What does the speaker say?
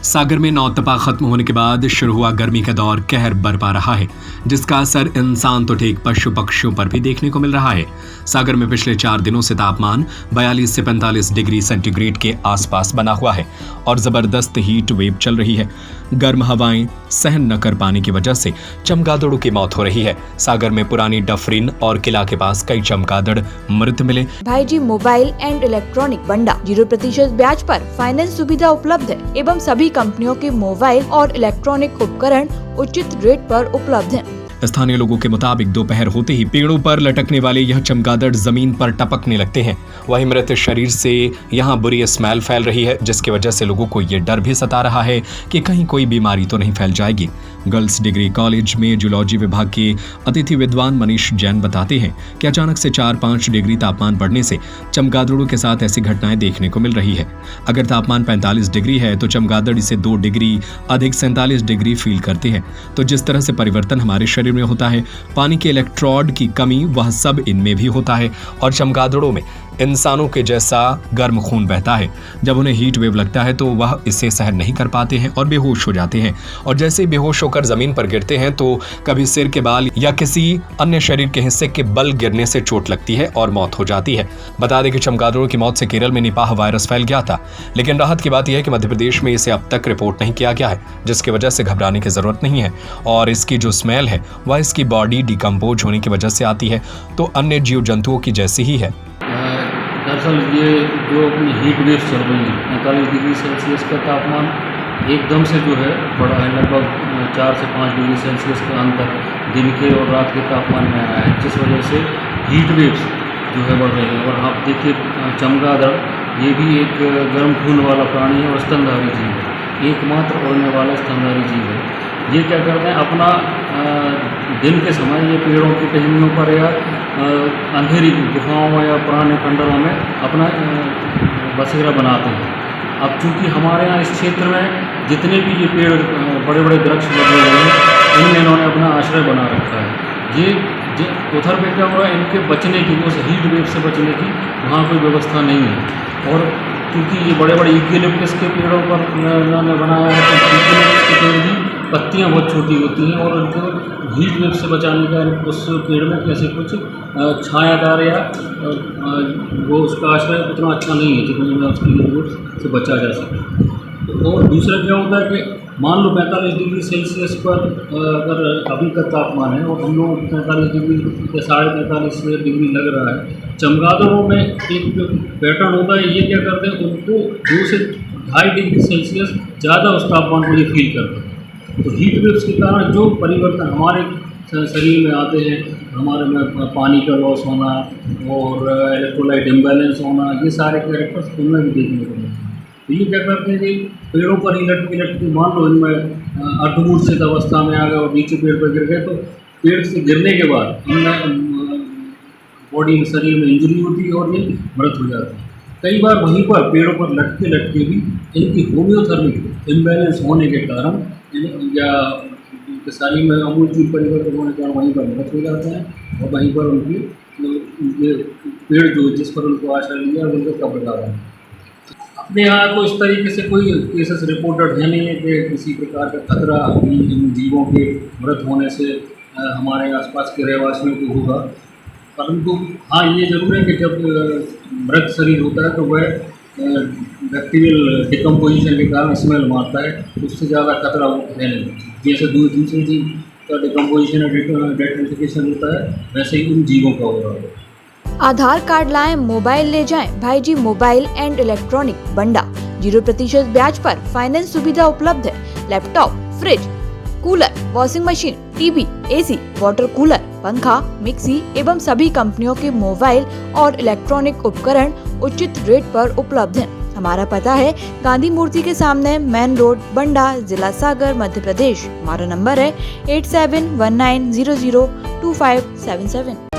सागर में नौतपा खत्म होने के बाद शुरू हुआ गर्मी का दौर कहर बरपा रहा है, जिसका असर इंसान तो ठीक पशु पक्षियों पर भी देखने को मिल रहा है। सागर में पिछले 4 दिनों से तापमान 42 से 45 डिग्री सेंटीग्रेड के आसपास बना हुआ है और जबरदस्त हीट वेव चल रही है। गर्म हवाएं सहन न कर पाने की वजह से चमगादड़ों की मौत हो रही है। सागर में पुरानी डफरिन और किला के पास कई चमगादड़ मृत मिले। भाईजी मोबाइल एंड इलेक्ट्रॉनिक बंडा 0% ब्याज पर फाइनेंस सुविधा उपलब्ध है एवं सभी कंपनियों के मोबाइल और इलेक्ट्रॉनिक उपकरण उचित रेट पर उपलब्ध हैं। स्थानीय लोगों के मुताबिक दोपहर होते ही पेड़ों पर लटकने वाले यह चमगादड़ जमीन पर टपकने लगते हैं। वहीं मृत शरीर से यहाँ बुरी स्मेल फैल रही है, जिसकी वजह से लोगों को ये डर भी सता रहा है कि कहीं कोई बीमारी तो नहीं फैल जाएगी। गर्ल्स डिग्री कॉलेज में जूलॉजी विभाग के अतिथि विद्वान मनीष जैन बताते हैं कि अचानक से 4-5 डिग्री तापमान बढ़ने से चमगादड़ों के साथ ऐसी घटनाएं देखने को मिल रही है। अगर तापमान 45 डिग्री है तो चमगादड़ इसे 2 डिग्री अधिक 47 डिग्री फील करते हैं। तो जिस तरह से परिवर्तन हमारे शरीर में होता है, पानी के इलेक्ट्रोड की कमी, वह सब इनमें भी होता है और चमगादड़ों में इंसानों के जैसा गर्म खून बहता है। जब उन्हें हीट वेव लगता है तो वह इसे सहन नहीं कर पाते हैं और बेहोश हो जाते हैं और जैसे ही बेहोश होकर जमीन पर गिरते हैं तो कभी सिर के बाल या किसी अन्य शरीर के हिस्से के बल गिरने से चोट लगती है और मौत हो जाती है। बता दें कि चमगादड़ों की मौत से केरल में निपाह वायरस फैल गया था, लेकिन राहत की बात यह है कि मध्य प्रदेश में इसे अब तक रिपोर्ट नहीं किया गया है, जिसकी वजह से घबराने की जरूरत नहीं है। और इसकी जो स्मेल है वह इसकी बॉडी डिकम्पोज होने की वजह से आती है, तो अन्य जीव जंतुओं की जैसी ही है। दरअसल ये जो अपनी हीट वेव चल रही है, 45 डिग्री सेल्सियस का तापमान एकदम से जो है बढ़ा है, लगभग 4 से 5 डिग्री सेल्सियस का अंतर दिन के और रात के तापमान में आया है, जिस वजह से हीट वेव्स जो है बढ़ रही है। और आप देखिए चमगादड़ ये भी एक गर्म खून वाला प्राणी है और स्तनधारी जीव है, एकमात्र उड़ने वाला स्तनधारी जीव है। ये क्या करते हैं, अपना दिन के समय ये पेड़ों की टहनियों पर या अंधेरी गुफाओं या पुराने खंडरों में अपना बसेरा बनाते हैं। अब चूँकि हमारे यहाँ इस क्षेत्र में जितने भी ये पेड़ बड़े बड़े वृक्ष लगे हुए हैं, इनमें इन्होंने अपना आश्रय बना रखा है। ये उधर पे क्या हो रहा है, इनके बचने की, उस हीट वेव से बचने की वहाँ कोई व्यवस्था नहीं है। और क्योंकि ये बड़े बड़े यूकेलिप्टस के पेड़ों पर इन्होंने बनाया है, तो यूकेलिप्टस के पेड़ की पत्तियाँ बहुत छोटी होती हैं और उनको हीट वेव से बचाने का उस पेड़ में कैसे कुछ छायादार या वो उसका आश्रय उतना अच्छा नहीं है जितने में उसकी हीट वेव से बचा जा सके। और दूसरा क्या होता है कि मान लो 45 डिग्री सेल्सियस पर अगर अभी का तापमान है और हम लोग 45 डिग्री या 45.5 डिग्री लग रहा है, चमगादड़ों में एक जो पैटर्न होता है, ये क्या करते हैं, उनको 2 से 2.5 डिग्री सेल्सियस ज़्यादा उस तापमान को ये फील करते हैं। तो हीट वेव्स के कारण जो परिवर्तन हमारे शरीर में आते हैं, हमारे में पानी का लॉस होना और इलेक्ट्रोलाइट इम्बैलेंस होना, ये सारे कैरेक्टर्स उनमें भी देखने को मिलते हैं। तो ये क्या करते हैं कि पेड़ों पर ही लटके मान लो इनमें अर्धमूर्छित अवस्था में आ गए और नीचे पेड़ पर गिर गए, तो पेड़ से गिरने के बाद इनमें बॉडी में, शरीर में इंजरी होती है और ये मृत हो जाती है। कई बार वहीं पर पेड़ों पर लटके भी इनकी होम्योथर्मिक इम्बैलेंस होने के कारण या शरीर में अमूलचूल परिवर्तन होने के कारण वहीं पर मृत हो जाते हैं और वहीं पर उनके पेड़ जो जिस पर उनको आश्रय लिया उनको कब्र डाला है। अपने यहाँ को इस तरीके से कोई केसेस रिपोर्टेड है नहीं है कि किसी प्रकार का खतरा इन जीवों के मृत होने से हमारे आसपास के रहवासियों को होगा। परंतु हाँ, ये जरूर है कि जब मृत शरीर होता है तो वह बैक्टीरियल डिकम्पोजिशन के कारण स्मेल मारता है, उससे ज़्यादा खतरा है नहीं। जैसे दूसरी जीव का डिकम्पोजिशन या डेट्रिफिकेशन होता है, वैसे ही उन जीवों का हो रहा है। आधार कार्ड लाएं, मोबाइल ले जाएं। भाईजी मोबाइल एंड इलेक्ट्रॉनिक बंडा 0% ब्याज पर फाइनेंस सुविधा उपलब्ध है। Laptop, fridge, cooler, washing machine, TV, AC, water cooler, पंखा, मिक्सी एवं सभी कंपनियों के मोबाइल और इलेक्ट्रॉनिक उपकरण उचित रेट पर उपलब्ध हैं। हमारा पता है गांधी मूर्ति के सामने, मेन रोड, बंडा, जिला सागर, मध्य प्रदेश। हमारा नंबर है 8719002577।